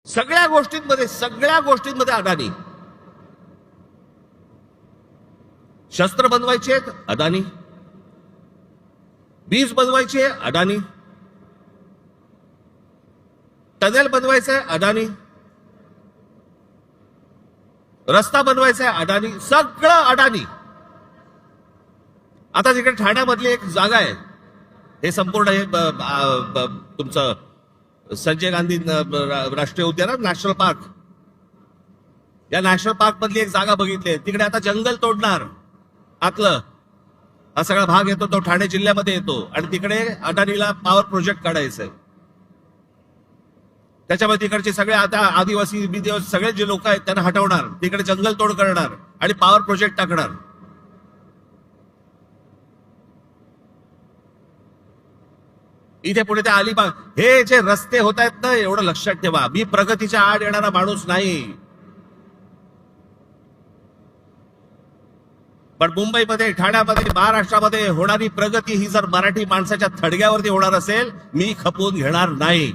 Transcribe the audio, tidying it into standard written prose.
सगळ्या गोष्टींमध्ये अदानी. शस्त्र बनवायचे अदानी, वीज बनवायची अदानी, टनेल बनवायचंय अदानी, रस्ता बनवायचा आहे अदानी, सगळं अदानी. आता तिकडे ठाण्यामधली एक जागा आहे, हे संपूर्ण हे तुमचं संजय गांधी राष्ट्रीय उद्यान, नॅशनल पार्क. या नॅशनल पार्क मधली एक जागा बघितली, तिकडे आता जंगल तोडणार आतलं. हा सगळा भाग येतो तो ठाणे जिल्ह्यामध्ये येतो आणि तिकडे अदानीला पॉवर प्रोजेक्ट काढायचंय. त्याच्यामध्ये तिकडचे सगळे आता आदिवासी सगळे जे लोक आहेत त्यांना हटवणार, तिकडे जंगल तोड करणार आणि पॉवर प्रोजेक्ट टाकणार. इथे पुढे ते अलिबाग, हे जे रस्ते होत आहेत ना, एवढं लक्षात ठेवा, मी प्रगतीच्या आड येणारा माणूस नाही. पण मुंबईमध्ये, ठाण्यामध्ये, महाराष्ट्रामध्ये होणारी प्रगती ही जर मराठी माणसाच्या थडग्यावरती होणार असेल, मी खपवून घेणार नाही.